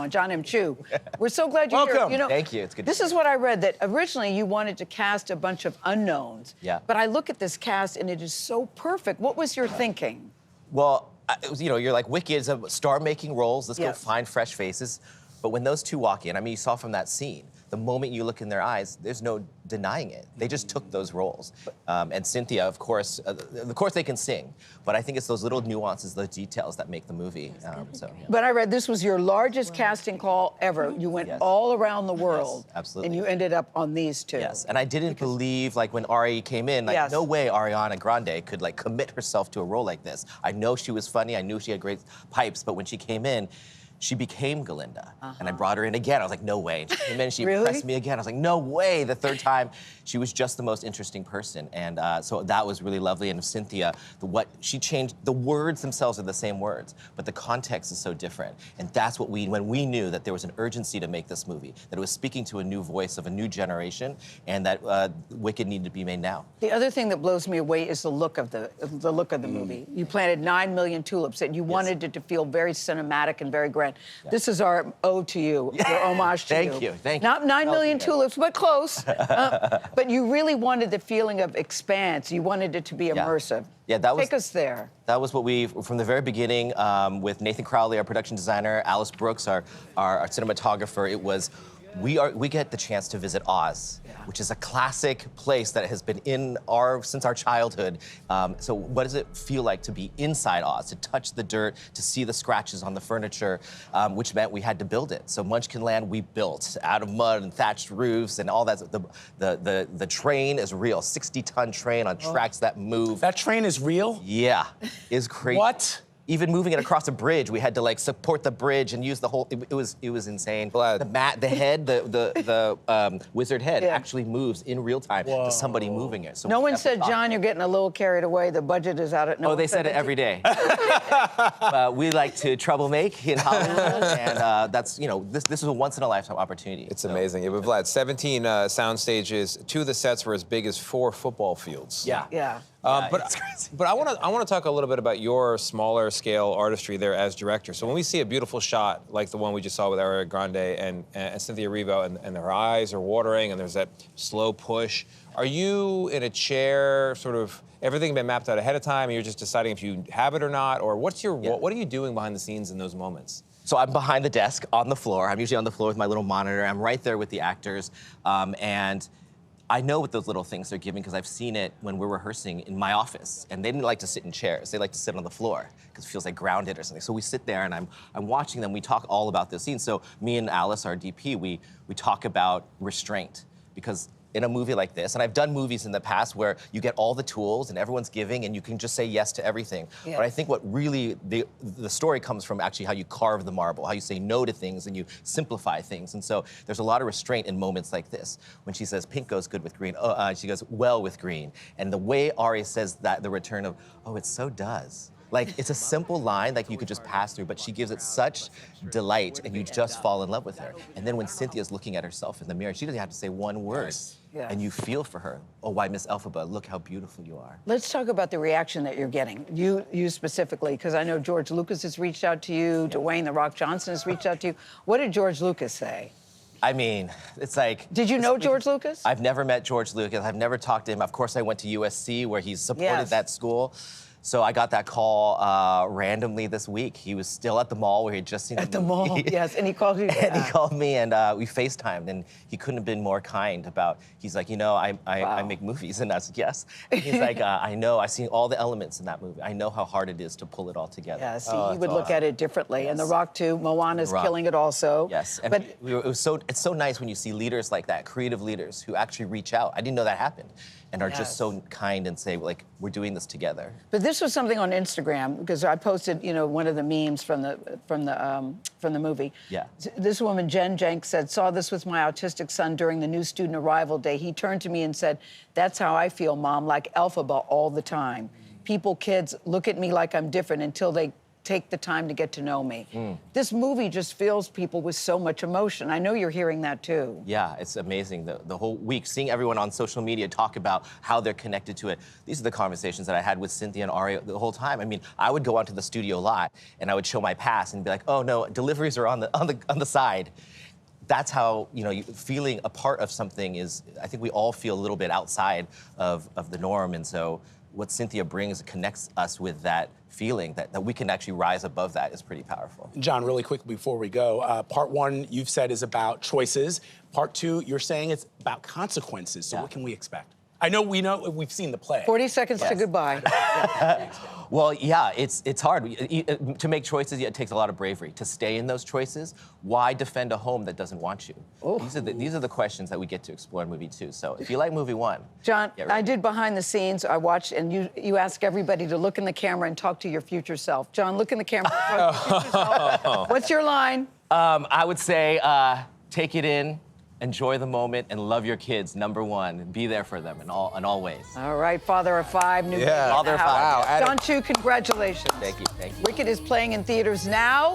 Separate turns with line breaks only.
Jon M. We're so glad you're
Welcome.
here. You know,
Thank you. It's good.
This is what I read, that originally you wanted to cast a bunch of unknowns.
Yeah.
But I look at this cast and it is so perfect. What was your thinking?
Well, it was, you're like Wicked, star-making roles. Let's go
Yes.
find fresh faces. But when those two walk in, I mean, you saw from that scene, the moment you look in their eyes, there's no denying it. They just took those roles. And Cynthia, of course they can sing, but I think it's those little nuances, those details that make the movie. Yeah.
But I read this was your largest casting call ever. You went all around the world.
Yes, absolutely.
And you ended up on these two.
Yes, and I didn't believe, like, when Ari came in, like, no way Ariana Grande could, like, commit herself to a role like this. I know she was funny, I knew she had great pipes, but when she came in, she became Galinda. And I brought her in again. I was like, no way. And she came in and she impressed me again. I was like, no way. The third time, she was just the most interesting person. And so that was really lovely. And Cynthia, she changed, the words themselves are the same words, but the context is so different. And that's what when we knew that there was an urgency to make this movie, that it was speaking to a new voice of a new generation, and that Wicked needed to be made now.
The other thing that blows me away is the look of the movie. You planted 9 million tulips, and you wanted it to feel very cinematic and very grand. Yeah. This is our ode to you, your homage to you.
Thank you, thank you.
Not 9 million tulips, but close. But you really wanted the feeling of expanse. You wanted it to be immersive.
Yeah,
Take us there.
That was what from the very beginning, with Nathan Crowley, our production designer, Alice Brooks, our cinematographer, it was, we get the chance to visit Oz, which is a classic place that has been since our childhood. So what does it feel like to be inside Oz, to touch the dirt, to see the scratches on the furniture, which meant we had to build it. So Munchkinland we built out of mud and thatched roofs and all that. The train is real, 60-ton train on tracks that move.
That train is real?
Yeah, it's crazy.
What?
Even moving it across a bridge, we had to, like, support the bridge and use the whole. It was insane. The head, the wizard head actually moves in real time to somebody moving it. So
no one said, Jon, you're getting a little carried away. The budget is out at.
No, they said it every day. We like to troublemaker in Hollywood, and that's this is a once in a lifetime opportunity.
It's amazing. Yeah, but Vlad, 17 sound stages. 2 of the sets were as big as 4 football fields.
Yeah.
But I want to talk a little bit about your smaller scale artistry there as director. So when we see a beautiful shot like the one we just saw with Ariana Grande and Cynthia Erivo, and her eyes are watering, and there's that slow push, are you in a chair, sort of everything been mapped out ahead of time, and you're just deciding if you have it or not, or what are you doing behind the scenes in those moments?
So I'm behind the desk on the floor. I'm usually on the floor with my little monitor. I'm right there with the actors, and I know what those little things they're giving because I've seen it when we're rehearsing in my office, and they didn't like to sit in chairs. They like to sit on the floor because it feels like grounded or something. So we sit there and I'm watching them. We talk all about this scene. So me and Alice, our DP, we talk about restraint, because in a movie like this, and I've done movies in the past where you get all the tools and everyone's giving and you can just say yes to everything. Yeah. But I think what really, the story comes from actually how you carve the marble, how you say no to things and you simplify things. And so there's a lot of restraint in moments like this. When she says pink goes good with green, she goes well with green. And the way Ari says that, the return of, oh, it so does. Like, it's a simple line that you could just pass through, but she gives it such delight, and you just fall in love with her. And then when Cynthia's looking at herself in the mirror, she doesn't have to say one word, and you feel for her. Oh, why, Miss Elphaba, look how beautiful you are.
Let's talk about the reaction that you're getting, you specifically, because I know George Lucas has reached out to you, Dwayne "The Rock" Johnson has reached out to you. What did George Lucas say?
I mean, it's like...
Did you know George Lucas?
I've never met George Lucas. I've never talked to him. Of course, I went to USC, where he's supported that school. So I got that call randomly this week. He was still at the mall where he had just seen
the mall, yes, and he called you.
And he called me, and we FaceTimed, and he couldn't have been more kind about, he's like, I make movies, and I said, yes. And he's like, I know, I've seen all the elements in that movie. I know how hard it is to pull it all together.
Yeah, see, he would look at it differently. And The Rock, too, Moana's killing it also.
Yes, and it's so nice when you see leaders like that, creative leaders, who actually reach out. I didn't know that happened. And are just so kind and say, like, we're doing this together.
But this was something on Instagram, because I posted, one of the memes from the movie.
Yeah.
This woman, Jen Jenks, saw this with my autistic son during the new student arrival day. He turned to me and said, that's how I feel, Mom, like Elphaba all the time. Kids look at me like I'm different until they take the time to get to know me. This movie just fills people with so much emotion. I know you're hearing that too.
Yeah, it's amazing. The whole week, seeing everyone on social media talk about how they're connected to it. These are the conversations that I had with Cynthia and Ari the whole time. I mean, I would go onto the studio lot and I would show my pass and be like, oh no, deliveries are on the side. That's how, feeling a part of something is, I think we all feel a little bit outside of the norm. And so what Cynthia brings connects us with that feeling that we can actually rise above that is pretty powerful.
Jon, really quick before we go, part one you've said is about choices. Part two, you're saying it's about consequences. So what can we expect? I know we've seen the play.
40 seconds to goodbye.
Well, yeah, it's hard. To make choices, it takes a lot of bravery. To stay in those choices, why defend a home that doesn't want you? These are the questions that we get to explore in movie 2. So if you like movie 1,
Jon, I did behind the scenes. I watched, and you ask everybody to look in the camera and talk to your future self. Jon, look in the camera. Talk to your future self. What's your line?
I would say, take it in. Enjoy the moment and love your kids, number 1. Be there for them in all ways.
All right, father of 5, new baby in the
Father of
house.
5.
Wow,
Jon Chu, congratulations.
Thank you.
Wicked is playing in theaters now.